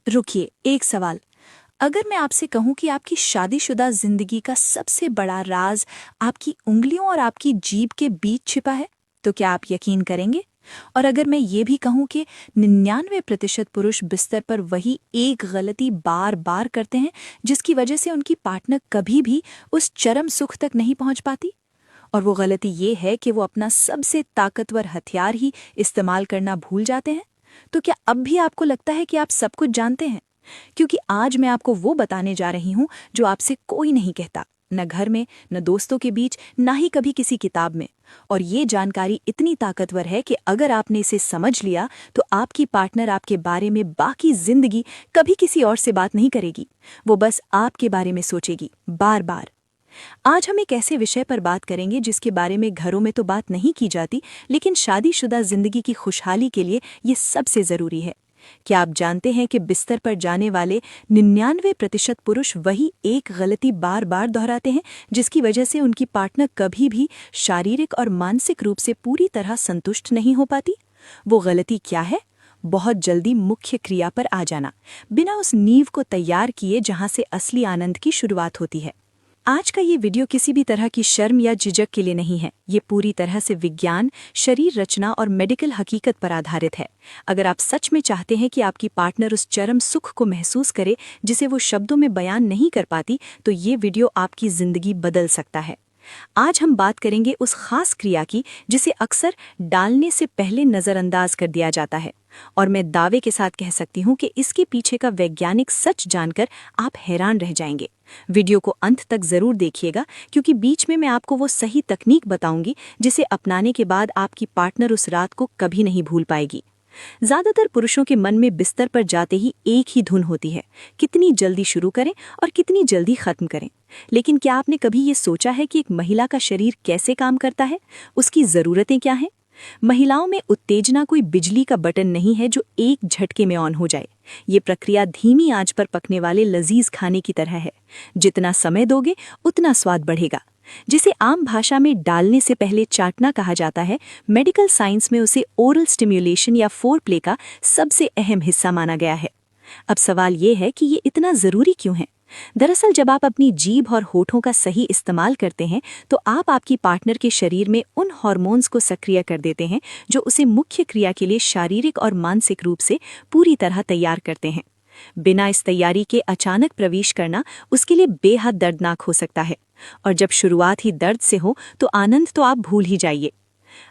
रुकिए, एक सवाल। अगर मैं आपसे कहूं कि आपकी शादीशुदा जिंदगी का सबसे बड़ा राज आपकी उंगलियों और आपकी जीभ के बीच छिपा है, तो क्या आप यकीन करेंगे? और अगर मैं ये भी कहूं कि 99% पुरुष बिस्तर पर वही एक गलती बार बार करते हैं जिसकी वजह से उनकी पार्टनर कभी भी उस चरम सुख तक नहीं पहुंच पाती, और वो गलती ये है कि वो अपना सबसे ताकतवर हथियार ही इस्तेमाल करना भूल जाते हैं, तो क्या अब भी आपको लगता है कि आप सब कुछ जानते हैं? क्योंकि आज मैं आपको वो बताने जा रही हूँ जो आपसे कोई नहीं कहता, न घर में, न दोस्तों के बीच, ना ही कभी किसी किताब में। और ये जानकारी इतनी ताकतवर है कि अगर आपने इसे समझ लिया तो आपकी पार्टनर आपके बारे में बाकी जिंदगी कभी किसी और से बात नहीं करेगी। वो बस आपके बारे में सोचेगी, बार बार। आज हम एक ऐसे विषय पर बात करेंगे जिसके बारे में घरों में तो बात नहीं की जाती, लेकिन शादीशुदा जिंदगी की खुशहाली के लिए ये सबसे जरूरी है। क्या आप जानते हैं कि बिस्तर पर जाने वाले 99% पुरुष वही एक गलती बार बार दोहराते हैं जिसकी वजह से उनकी पार्टनर कभी भी शारीरिक और मानसिक रूप से पूरी तरह संतुष्ट नहीं हो पाती? वो गलती क्या है? बहुत जल्दी मुख्य क्रिया पर आ जाना, बिना उस नींव को तैयार किए जहां से असली आनंद की शुरुआत होती है। आज का ये वीडियो किसी भी तरह की शर्म या झिझक के लिए नहीं है। ये पूरी तरह से विज्ञान, शरीर रचना और मेडिकल हकीकत पर आधारित है। अगर आप सच में चाहते हैं कि आपकी पार्टनर उस चरम सुख को महसूस करे जिसे वो शब्दों में बयान नहीं कर पाती, तो ये वीडियो आपकी जिंदगी बदल सकता है। आज हम बात करेंगे उस खास क्रिया की जिसे अक्सर डालने से पहले नज़रअंदाज कर दिया जाता है, और मैं दावे के साथ कह सकती हूँ कि इसके पीछे का वैज्ञानिक सच जानकर आप हैरान रह जाएंगे। वीडियो को अंत तक जरूर देखिएगा, क्योंकि बीच में मैं आपको वो सही तकनीक बताऊंगी जिसे अपनाने के बाद आपकी पार्टनर उस रात को कभी नहीं भूल पाएगी। ज्यादातर पुरुषों के मन में बिस्तर पर जाते ही एक ही धुन होती है, कितनी जल्दी शुरू करें और कितनी जल्दी खत्म करें। लेकिन क्या आपने कभी ये सोचा है कि एक महिला का शरीर कैसे काम करता है, उसकी जरूरतें क्या हैं? महिलाओं में उत्तेजना कोई बिजली का बटन नहीं है जो एक झटके में ऑन हो जाए। ये प्रक्रिया धीमी आंच पर पकने वाले लजीज खाने की तरह है। जितना समय दोगे उतना स्वाद बढ़ेगा। जिसे आम भाषा में डालने से पहले चाटना कहा जाता है, मेडिकल साइंस में उसे ओरल स्टिम्युलेशन या फोरप्ले का सबसे अहम हिस्सा माना गया है। अब सवाल ये है कि ये इतना जरूरी क्यों है? दरअसल जब आप अपनी जीभ और होठों का सही इस्तेमाल करते हैं तो आप आपकी पार्टनर के शरीर में उन हार्मोन्स को सक्रिय कर देते हैं जो उसे मुख्य क्रिया के लिए शारीरिक और मानसिक रूप से पूरी तरह तैयार करते हैं। बिना इस तैयारी के अचानक प्रवेश करना उसके लिए बेहद दर्दनाक हो सकता है, और जब शुरुआत ही दर्द से हो तो आनंद तो आप भूल ही जाइए।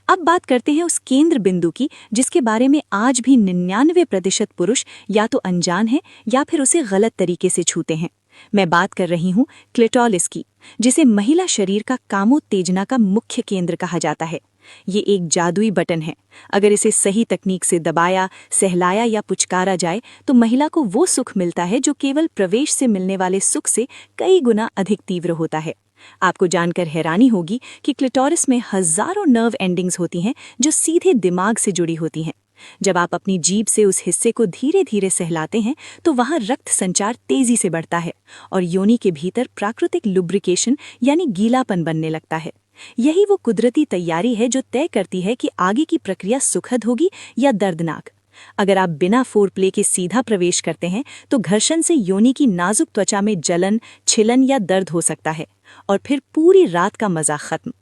अब बात करते हैं उस केंद्र बिंदु की जिसके बारे में आज भी 99% पुरुष या तो अनजान हैं या फिर उसे गलत तरीके से छूते हैं। मैं बात कर रही हूँ क्लिटोरिस की, जिसे महिला शरीर का कामोत्तेजना का मुख्य केंद्र कहा जाता है। ये एक जादुई बटन है। अगर इसे सही तकनीक से दबाया, सहलाया या पुचकारा जाए तो महिला को वो सुख मिलता है जो केवल प्रवेश से मिलने वाले सुख से कई गुना अधिक तीव्र होता है। आपको जानकर हैरानी होगी कि क्लिटोरिस में हजारों नर्व एंडिंग्स होती हैं जो सीधे दिमाग से जुड़ी होती हैं। जब आप अपनी जीभ से उस हिस्से को धीरे धीरे सहलाते हैं तो वहां रक्त संचार तेजी से बढ़ता है और योनि के भीतर प्राकृतिक लुब्रिकेशन यानी गीलापन बनने लगता है। यही वो कुदरती तैयारी है जो तय करती है कि आगे की प्रक्रिया सुखद होगी या दर्दनाक। अगर आप बिना फोरप्ले के सीधा प्रवेश करते हैं तो घर्षण से योनि की नाजुक त्वचा में जलन, छिलन या दर्द हो सकता है, और फिर पूरी रात का मजा खत्म।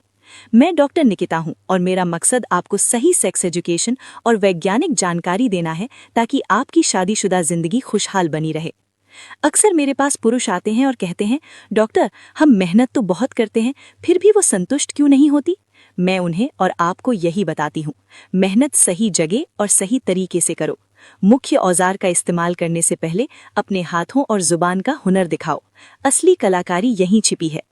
मैं डॉक्टर निकिता हूं और मेरा मकसद आपको सही सेक्स एजुकेशन और वैज्ञानिक जानकारी देना है ताकि आपकी शादीशुदा जिंदगी खुशहाल बनी रहे। अक्सर मेरे पास पुरुष आते हैं और कहते हैं, डॉक्टर हम मेहनत तो बहुत करते हैं फिर भी वो संतुष्ट क्यों नहीं होती? मैं उन्हें और आपको यही बताती हूँ, मेहनत सही जगह और सही तरीके से करो। मुख्य औजार का इस्तेमाल करने से पहले अपने हाथों और जुबान का हुनर दिखाओ। असली कलाकारी यहीं छिपी है।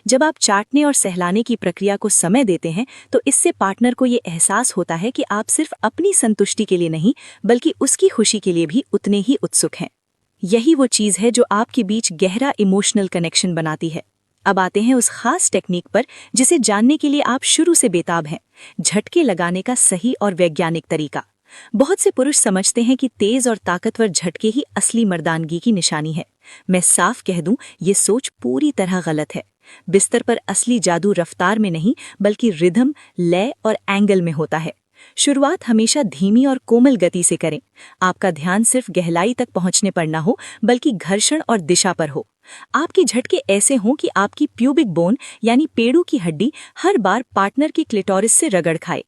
जब आप चाटने और सहलाने की प्रक्रिया को समय देते हैं तो इससे पार्टनर को ये एहसास होता है कि आप सिर्फ अपनी संतुष्टि के लिए नहीं बल्कि उसकी खुशी के लिए भी उतने ही उत्सुक हैं। यही वो चीज़ है जो आपके बीच गहरा इमोशनल कनेक्शन बनाती है। अब आते हैं उस खास टेक्निक पर जिसे जानने के लिए आप शुरू से बेताब हैं, झटके लगाने का सही और वैज्ञानिक तरीका। बहुत से पुरुष समझते हैं कि तेज और ताकतवर झटके ही असली मर्दानगी की निशानी है। मैं साफ कह दूं, ये सोच पूरी तरह गलत है। बिस्तर पर असली जादू रफ्तार में नहीं बल्कि रिदम, लय और एंगल में होता है। शुरुआत हमेशा धीमी और कोमल गति से करें। आपका ध्यान सिर्फ गहराई तक पहुंचने पर न हो, बल्कि घर्षण और दिशा पर हो। आपके झटके ऐसे हों कि आपकी प्यूबिक बोन यानी पेड़ों की हड्डी हर बार पार्टनर की क्लिटोरिस से रगड़ खाए।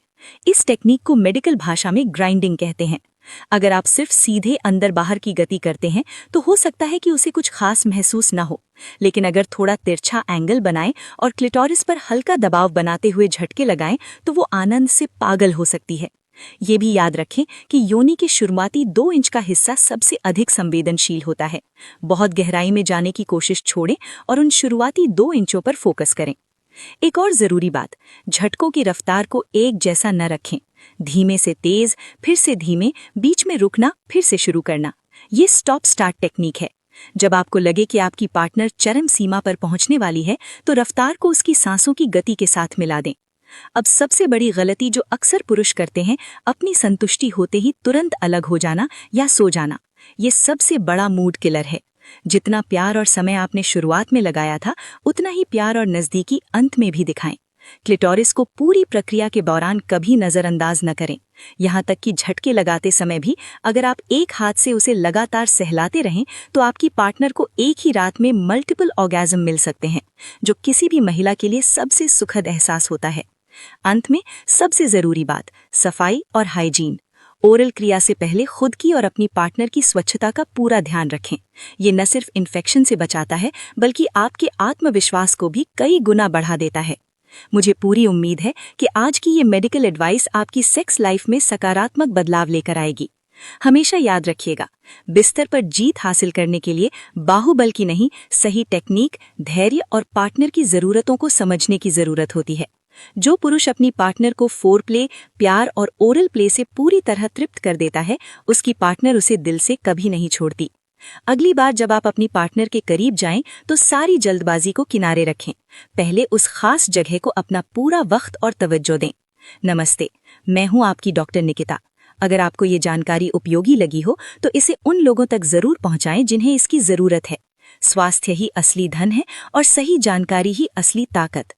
इस टेक्निक को मेडिकल भाषा में ग्राइंडिंग कहते हैं। अगर आप सिर्फ सीधे अंदर बाहर की गति करते हैं तो हो सकता है कि उसे कुछ खास महसूस न हो, लेकिन अगर थोड़ा तिरछा एंगल बनाएं और क्लिटोरिस पर हल्का दबाव बनाते हुए झटके लगाएं तो वो आनंद से पागल हो सकती है। ये भी याद रखें कि योनि के शुरुआती 2 इंच का हिस्सा सबसे अधिक संवेदनशील होता है। बहुत गहराई में जाने की कोशिश छोड़ें और उन शुरुआती 2 इंचों पर फोकस करें। एक और जरूरी बात, झटकों की रफ्तार को एक जैसा न रखें। धीमे से तेज, फिर से धीमे, बीच में रुकना, फिर से शुरू करना। ये स्टॉप स्टार्ट टेक्निक है। जब आपको लगे कि आपकी पार्टनर चरम सीमा पर पहुंचने वाली है तो रफ्तार को उसकी सांसों की गति के साथ मिला दें। अब सबसे बड़ी गलती जो अक्सर पुरुष करते हैं, अपनी संतुष्टि होते ही तुरंत अलग हो जाना या सो जाना। ये सबसे बड़ा मूड किलर है। जितना प्यार और समय आपने शुरुआत में लगाया था, उतना ही प्यार और नजदीकी अंत में भी दिखाएं। क्लिटोरिस को पूरी प्रक्रिया के दौरान कभी नजरअंदाज न करें। यहाँ तक कि झटके लगाते समय भी अगर आप एक हाथ से उसे लगातार सहलाते रहें तो आपकी पार्टनर को एक ही रात में मल्टीपल ऑर्गेज़म मिल सकते हैं, जो किसी भी महिला के लिए सबसे सुखद एहसास होता है। अंत में सबसे जरूरी बात, सफाई और हाइजीन। ओरल क्रिया से पहले खुद की और अपनी पार्टनर की स्वच्छता का पूरा ध्यान रखें। ये न सिर्फ इन्फेक्शन से बचाता है, बल्कि आपके आत्मविश्वास को भी कई गुना बढ़ा देता है। मुझे पूरी उम्मीद है कि आज की ये मेडिकल एडवाइस आपकी सेक्स लाइफ में सकारात्मक बदलाव लेकर आएगी। हमेशा याद रखिएगा, बिस्तर पर जीत हासिल करने के लिए बाहुबल की नहीं, सही टेक्निक, धैर्य और पार्टनर की जरूरतों को समझने की जरूरत होती है। जो पुरुष अपनी पार्टनर को फोर प्ले, प्यार और ओरल प्ले से पूरी तरह तृप्त कर देता है, उसकी पार्टनर उसे दिल से कभी नहीं छोड़ती। अगली बार जब आप अपनी पार्टनर के करीब जाएं तो सारी जल्दबाजी को किनारे रखें। पहले उस खास जगह को अपना पूरा वक्त और तवज्जो दें। नमस्ते, मैं हूं आपकी डॉक्टर निकिता। अगर आपको ये जानकारी उपयोगी लगी हो तो इसे उन लोगों तक जरूर पहुंचाएं जिन्हें इसकी जरूरत है। स्वास्थ्य ही असली धन है और सही जानकारी ही असली ताकत।